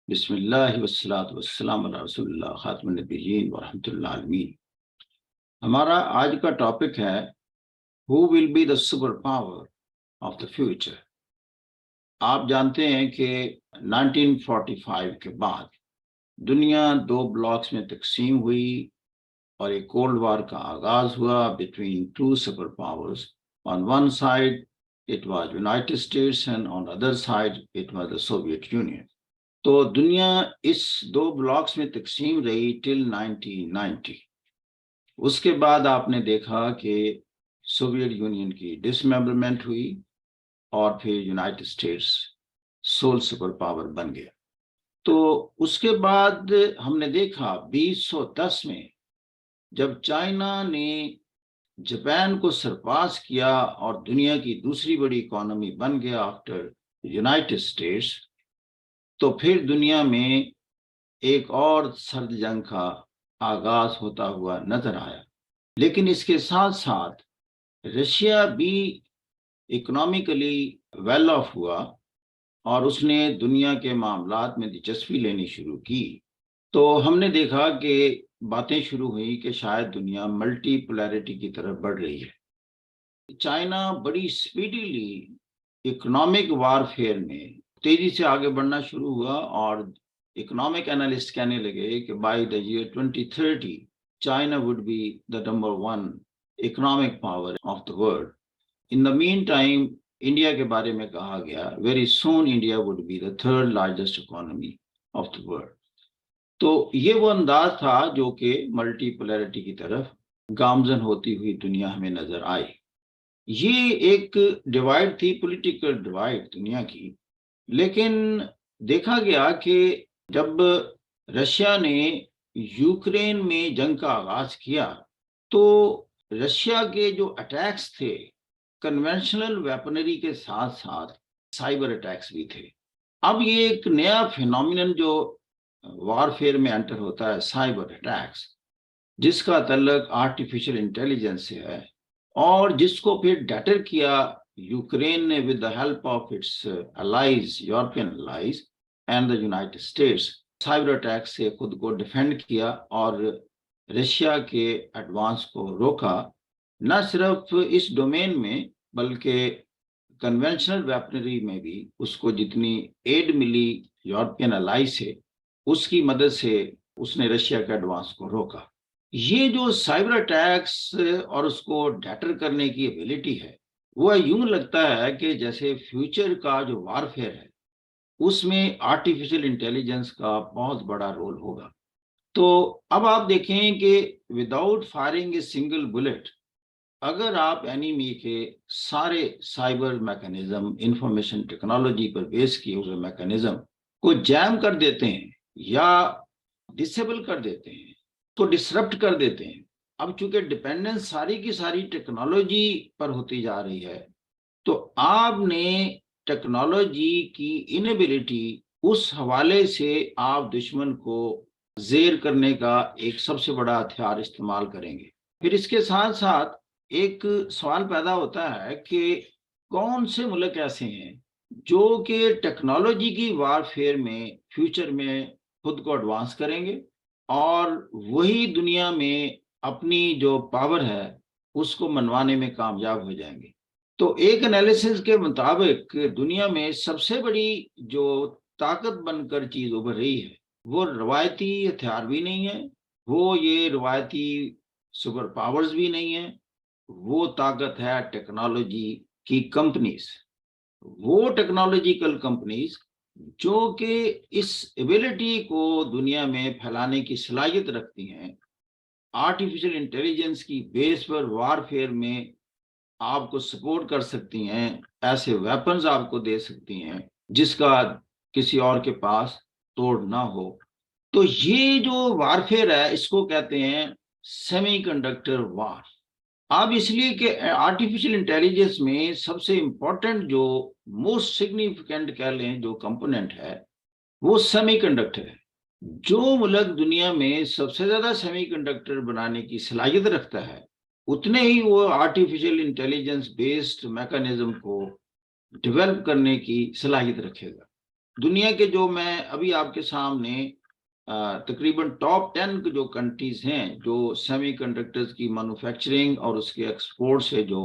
بسم اللہ والصلاۃ والسلام علی رسول اللہ خاتم النبیین ورحمۃ اللہ عالمین۔ ہمارا آج کا ٹاپک ہے who will be the super power of the future. آپ جانتے ہیں کہ 1945 کے بعد دنیا دو بلاکس میں تقسیم ہوئی اور ایک کولڈ وار کا آغاز ہوا between two super powers. On one side it was United States and on other side it was the Soviet union. تو دنیا اس دو بلاکس میں تقسیم رہی ٹل 1990۔ اس کے بعد آپ نے دیکھا کہ سوویت یونین کی ڈس ممبرمنٹ ہوئی اور پھر United States sole super power بن گیا۔ تو اس کے بعد ہم نے دیکھا 2010 میں جب چائنا نے جاپان کو سرپاس کیا اور دنیا کی دوسری بڑی اکانومی بن گیا آفٹر یونائٹڈ اسٹیٹس، تو پھر دنیا میں ایک اور سرد جنگ کا آغاز ہوتا ہوا نظر آیا۔ لیکن اس کے ساتھ ساتھ رشیا بھی اکنامکلی ویل آف ہوا اور اس نے دنیا کے معاملات میں دلچسپی لینی شروع کی۔ تو ہم نے دیکھا کہ باتیں شروع ہوئی کہ شاید دنیا ملٹی پولیرٹی کی طرف بڑھ رہی ہے۔ چائنا بڑی سپیڈیلی اکنامک وارفیئر میں تیزی سے آگے بڑھنا شروع ہوا اور اکنامک انالسٹ کہنے لگے کہ by the year 2030 China would be the number 1 economic power of the world. In the meantime India کے بارے میں کہا گیا very soon India would be the third largest economy of the world. تو یہ وہ انداز تھا جو کہ ملٹی پولیرٹی کی طرف گامزن ہوتی ہوئی دنیا ہمیں نظر آئی۔ یہ ایک ڈیوائڈ تھی، پولیٹیکل ڈیوائڈ دنیا کی۔ لیکن دیکھا گیا کہ جب رشیا نے یوکرین میں جنگ کا آغاز کیا تو رشیا کے جو اٹیکس تھے کنونشنل ویپنری کے ساتھ ساتھ سائبر اٹیکس بھی تھے۔ اب یہ ایک نیا فینومینن جو وارفیئر میں انٹر ہوتا ہے، سائبر اٹیکس، جس کا تعلق آرٹیفیشل انٹیلیجنس سے ہے اور جس کو پھر ڈیٹر کیا یوکرین نے with the help of its allies, European allies and the United States۔ Cyber attack سے خود کو ڈیفینڈ کیا اور رشیا کے ایڈوانس کو روکا، نہ صرف اس ڈومین میں بلکہ کنونشنل ویپنری میں بھی اس کو جتنی ایڈ ملی یورپین الائی سے، اس کی مدد سے اس نے رشیا کے ایڈوانس کو روکا۔ یہ جو سائبر اٹیکس اور اس کو ڈیٹر کرنے کی ایبلٹی ہے، وہ یوں لگتا ہے کہ جیسے فیوچر کا جو وارفیئر ہے اس میں آرٹیفیشل انٹیلیجنس کا بہت بڑا رول ہوگا۔ تو اب آپ دیکھیں کہ without firing a single bullet, اگر آپ اینیمی کے سارے سائبر میکانزم، انفارمیشن ٹیکنالوجی پر بیس کیے ہوئے میکانزم کو جیم کر دیتے ہیں یا ڈسیبل کر دیتے ہیں، تو ڈسرپٹ کر دیتے ہیں۔ اب چونکہ ڈیپینڈنس ساری کی ساری ٹیکنالوجی پر ہوتی جا رہی ہے، تو آپ نے ٹیکنالوجی کی انیبلٹی اس حوالے سے آپ دشمن کو زیر کرنے کا ایک سب سے بڑا ہتھیار استعمال کریں گے۔ پھر اس کے ساتھ ساتھ ایک سوال پیدا ہوتا ہے کہ کون سے ملک ایسے ہیں جو کہ ٹیکنالوجی کی وارفیئر میں فیوچر میں خود کو ایڈوانس کریں گے اور وہی دنیا میں اپنی جو پاور ہے اس کو منوانے میں کامیاب ہو جائیں گے۔ تو ایک انالیسس کے مطابق دنیا میں سب سے بڑی جو طاقت بن کر چیز ابھر رہی ہے وہ روایتی ہتھیار بھی نہیں ہے، وہ یہ روایتی سپر پاورز بھی نہیں ہے، وہ طاقت ہے ٹیکنالوجی کی کمپنیز، وہ ٹیکنالوجیکل کمپنیز جو کہ اس ایبلٹی کو دنیا میں پھیلانے کی صلاحیت رکھتی ہیں، آرٹیفیشل انٹیلیجنس کی بیس پر وارفیئر میں آپ کو سپورٹ کر سکتی ہیں، ایسے ویپنز آپ کو دے سکتی ہیں جس کا کسی اور کے پاس توڑ نہ ہو۔ تو یہ جو وارفیئر ہے اس کو کہتے ہیں سیمی کنڈکٹر وار۔ اب اس لیے کہ آرٹیفیشل انٹیلیجنس میں سب سے امپورٹنٹ جو موسٹ سگنیفیکنٹ کہہ لیں جو کمپوننٹ ہے وہ سیمی کنڈکٹر ہے۔ جو ملک دنیا میں سب سے زیادہ سیمی کنڈکٹر بنانے کی صلاحیت رکھتا ہے اتنے ہی وہ آرٹیفیشل انٹیلیجنس بیسڈ میکانزم کو ڈیولپ کرنے کی صلاحیت رکھے گا۔ دنیا کے جو میں ابھی آپ کے سامنے تقریباً ٹاپ 10 جو کنٹریز ہیں جو سیمی کنڈکٹرز کی مینوفیکچرنگ اور اس کے ایکسپورٹ سے جو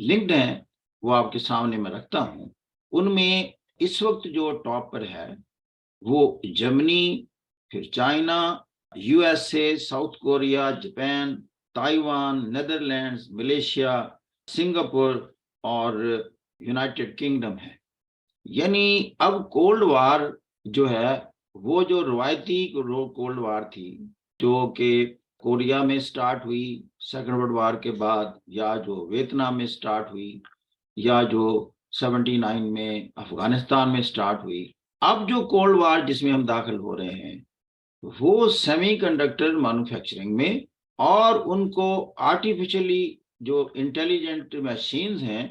لنکڈ ہیں وہ آپ کے سامنے میں رکھتا ہوں. ان میں اس وقت جو ٹاپ پر ہے وہ جرمنی، پھر China, U S A, South Korea, Japan, Taiwan, Netherlands, Malaysia, Singapore اور یونائٹڈ کنگڈم ہے. یعنی اب کولڈ وار جو ہے وہ جو روایتی کولڈ وار تھی جو کہ کوریا میں سٹارٹ ہوئی سیکنڈ ورلڈ وار کے بعد، یا جو ویتنام میں سٹارٹ ہوئی، یا جو 79 میں افغانستان میں سٹارٹ ہوئی، اب جو کولڈ وار جس میں ہم داخل ہو رہے ہیں وہ سیمی کنڈکٹر مینوفیکچرنگ میں، اور ان کو آرٹیفیشلی جو انٹیلیجنٹ مشینز ہیں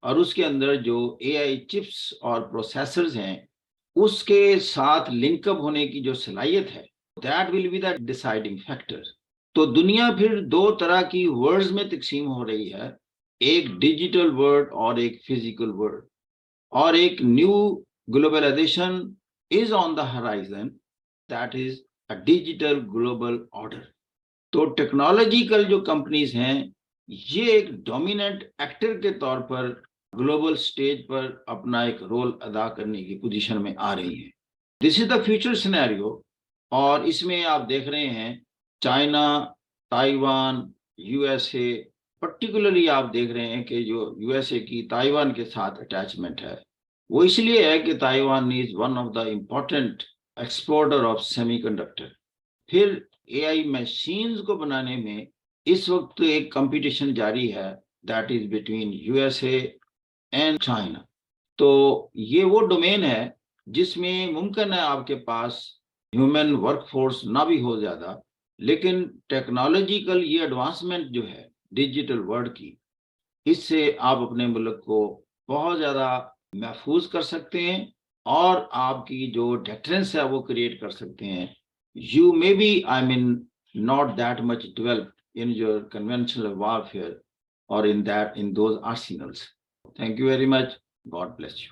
اور اس کے اندر جو اے آئی چپس اور پروسیسرز ہیں اس کے ساتھ لنک اپ ہونے کی جو صلاحیت ہے that will be the deciding factor. تو دنیا پھر دو طرح کی ورڈز میں تقسیم ہو رہی ہے، ایک ڈیجیٹل ورڈ اور ایک فزیکل ورڈ، اور ایک new globalization is on the horizon, that is a digital global order. تو ٹیکنالوجیکل جو کمپنیز ہیں یہ ایک ڈومیننٹ ایکٹر کے طور پر گلوبل سٹیج پر اپنا ایک رول ادا کرنے کی پوزیشن میں آ رہی ہیں. دس از دا فیوچر سینیریو، اور اس میں آپ دیکھ رہے ہیں China, Taiwan, you S a, particularly آپ دیکھ رہے ہیں کہ جو یو ایس اے کی تائیوان کے ساتھ اٹیچمنٹ ہے وہ اس لیے ہے کہ Taiwan is one of the important exporter of semi conductor. پھر اے آئی مشینز کو بنانے میں اس وقت ایک کمپٹیشن جاری ہے، that is between you S a and China. تو یہ وہ ڈومین ہے جس میں ممکن ہے آپ کے پاس ہیومن ورک فورس نہ بھی ہو زیادہ، لیکن ٹیکنالوجیکل یہ ایڈوانسمنٹ جو ہے ڈیجیٹل ورلڈ کی، اس سے آپ اپنے ملک کو بہت زیادہ محفوظ کر سکتے ہیں اور آپ کی جو ڈیٹرنس ہے وہ کریٹ کر سکتے ہیں. You may be, I mean, not that much developed in your conventional warfare or in those arsenals. Thank you very much. God bless you.